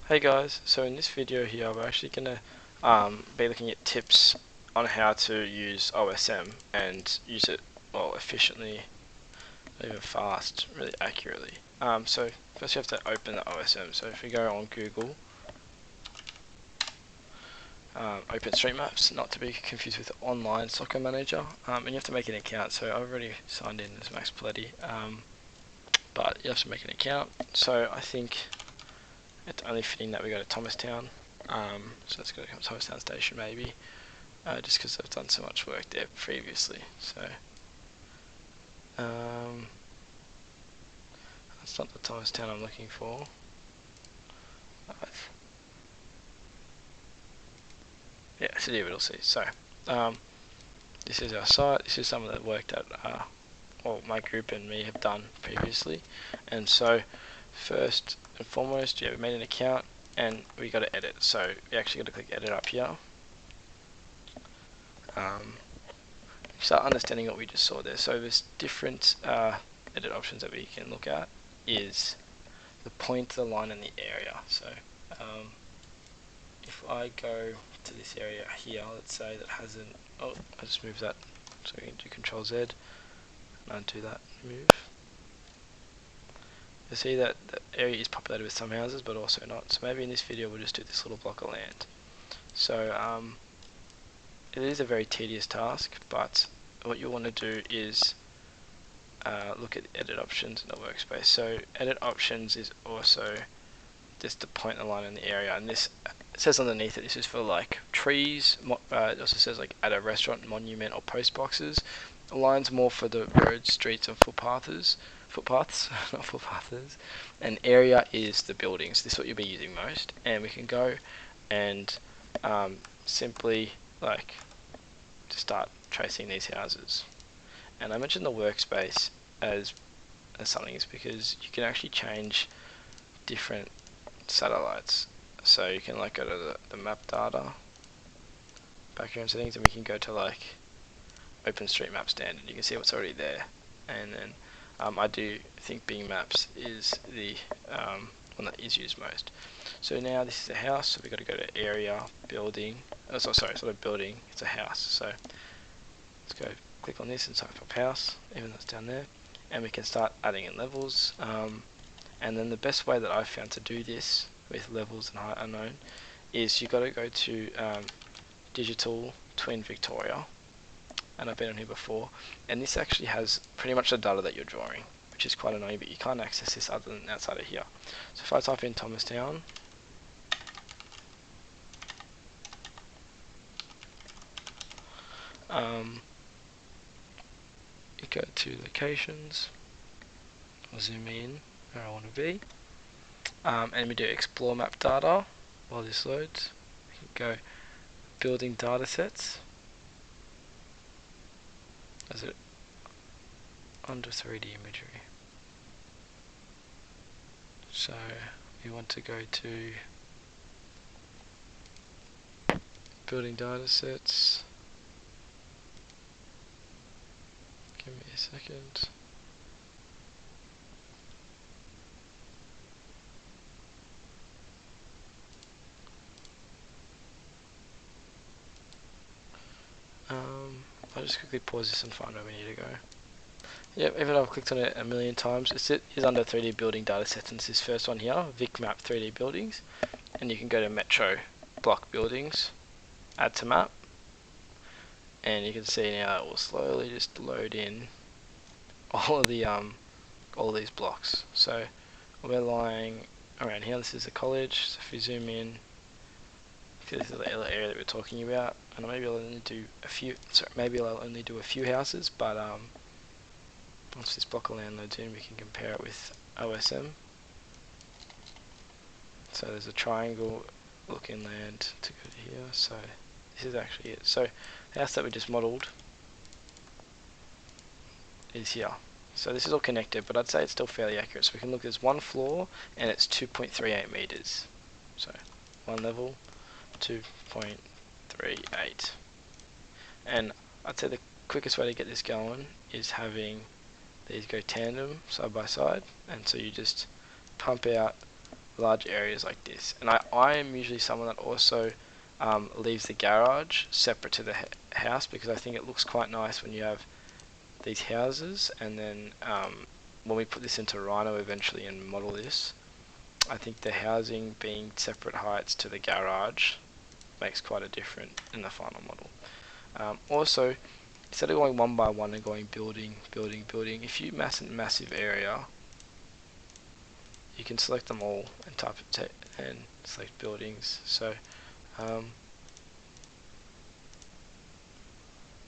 Hey guys, so in this video here we're actually going to be looking at tips on how to use OSM and use it efficiently, even fast, really accurately. So first you have to open the OSM. So if we go on Google, open Street Maps, not to be confused with Online Soccer Manager, and you have to make an account. So I've already signed in as Max Pleddy, but you have to make an account. So I think it's only fitting that we go to Thomastown. So let's go to Thomastown Station maybe, just because I've done so much work there previously. So that's not the Thomastown I'm looking for. Yeah, City of Whittlesea. So this is our site. This is some of the work that my group and me have done previously. And so first and foremost, we made an account and we got to edit. So we actually got to click edit up here. Start understanding what we just saw there. So there's different edit options that we can look at. Is the point, the line, and the area. So if I go to this area here, let's say that hasn't, I just moved that, so we can do Control Z and undo that move. You'll see that the area is populated with some houses but also not. So maybe in this video we'll just do this little block of land. So it is a very tedious task, but what you want to do is look at edit options in the workspace. So edit options is also just the point, the line, and the area, and this it says underneath it this is for like trees. It also says like at a restaurant, monument, or post boxes. The line's more for the roads, streets, and footpaths, not footpaths. And area is the buildings. This is what you'll be using most. And we can go and simply like to start tracing these houses. And I mentioned the workspace as something is because you can actually change different satellites. So you can like go to the map data, background settings, and we can go to like OpenStreetMap standard. You can see what's already there. And then I do think Bing Maps is the one that is used most. So now this is a house, so we've got to go to area, building. Oh, sorry, it's not a building, it's a house. So let's go click on this and type up house, even though it's down there, and we can start adding in levels. And then the best way that I've found to do this with levels and height unknown is you got to go to Digital Twin Victoria, and I've been on here before, and this actually has pretty much the data that you're drawing, which is quite annoying, but you can't access this other than outside of here. So if I type in Thomastown, you go to locations, I'll zoom in where I want to be, and we do explore map data. While this loads, we can go building data sets. Is it under 3D imagery? So we want to go to building data sets. Give me a second. I'll just quickly pause this and find where we need to go. Yep, even though I've clicked on it a million times, it is under 3D building data sets, and it's this first one here, VicMap 3D buildings, and you can go to Metro block buildings, add to map, and you can see now it will slowly just load in all of the all these blocks. So we're lying around here. This is a college. So if we zoom in, this is the area that we're talking about, and maybe I'll only do a few. Sorry, maybe I'll only do a few houses, but once this block of land loads in, we can compare it with OSM. So there's a triangle looking land to go to here. So this is actually it. So the house that we just modelled is here. So this is all connected, but I'd say it's still fairly accurate. So we can look, there's one floor and it's 2.38 meters. So one level, 2.38. And I'd say the quickest way to get this going is having these go tandem side by side, and so you just pump out large areas like this. And I am usually someone that also leaves the garage separate to the house, because I think it looks quite nice when you have these houses, and then when we put this into Rhino eventually and model this, I think the housing being separate heights to the garage makes quite a difference in the final model. Also, instead of going one by one and going building, if you mass a massive area, you can select them all and type it and select buildings. So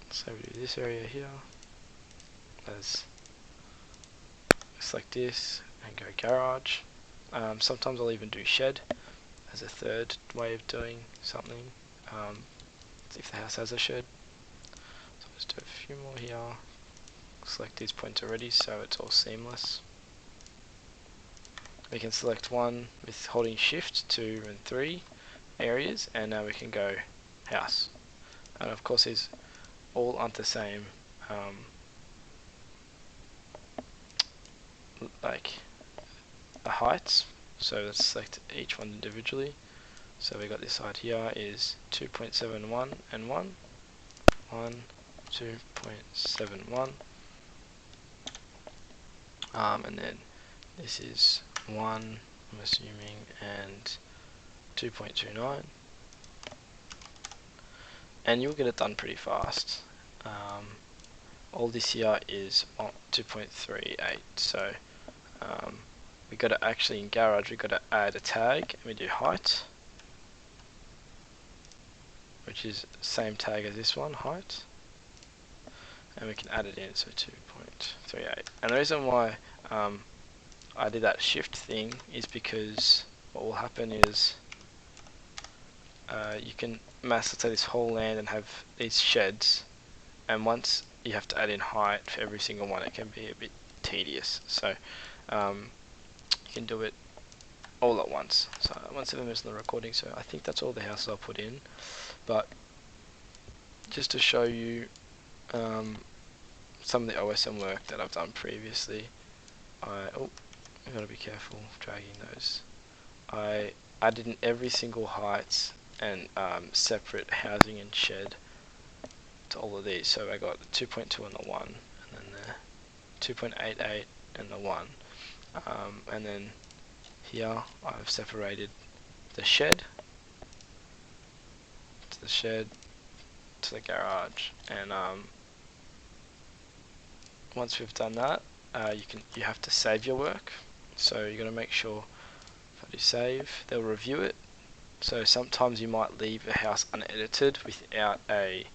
so we do this area here, as select this and go garage. Sometimes I'll even do shed as a third way of doing something, if the house has a shed. So let's do a few more here. Select these points already so it's all seamless. We can select one with holding shift, 2 and 3 areas, and now we can go house. And of course these all aren't the same like the heights, so let's select each one individually. So we got this height here is 2.71 and 1, 2.71, and then this is 1, I'm assuming, and 2.29, and you'll get it done pretty fast. All this here is 2.38, so we got to actually, in garage, we got to add a tag, and we do height, which is the same tag as this one, height, and we can add it in, so 2.38. And the reason why I did that shift thing is because what will happen is you can mass, let's say, this whole land and have these sheds, and once you have to add in height for every single one, it can be a bit tedious. So you can do it all at once. So 1 minutes in the recording, so I think that's all the houses I'll put in. But just to show you some of the OSM work that I've done previously, I've got to be careful dragging those. I added in every single height and separate housing and shed to all of these. So I got the 2.2 and the 1, and then the 2.88 and the 1, and then here I've separated the shed to the shed to the garage, and once we've done that, you have to save your work. So you're going to make sure, if I do save, they'll review it. So sometimes you might leave a house unedited without a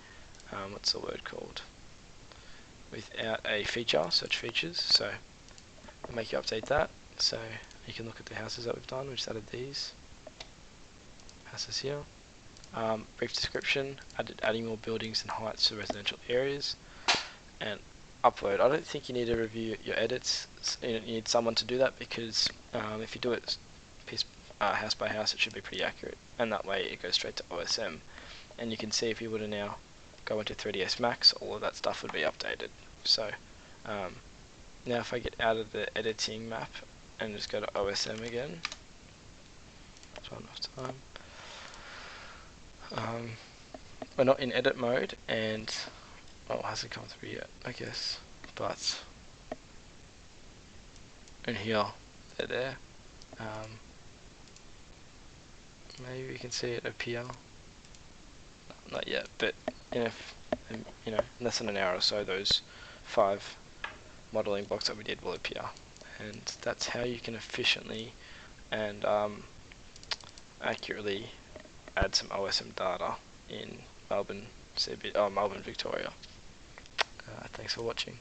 what's the word called? Without a feature, search features. So I'll make you update that. So you can look at the houses that we've done. We just added these houses here. Brief description, adding more buildings and heights to residential areas, and upload. I don't think you need to review your edits. You need someone to do that, because if you do it house by house, it should be pretty accurate, and that way it goes straight to OSM. And you can see, if you were to now go into 3ds Max, all of that stuff would be updated. So now if I get out of the editing map and just go to OSM again, run off time. We're not in edit mode, and it hasn't come through yet, I guess, but in here, they're there. Maybe we can see it appear. Not yet, but in less than an hour or so, those 5 modeling blocks that we did will appear, and that's how you can efficiently and accurately add some OSM data in Melbourne, Victoria. Thanks for watching.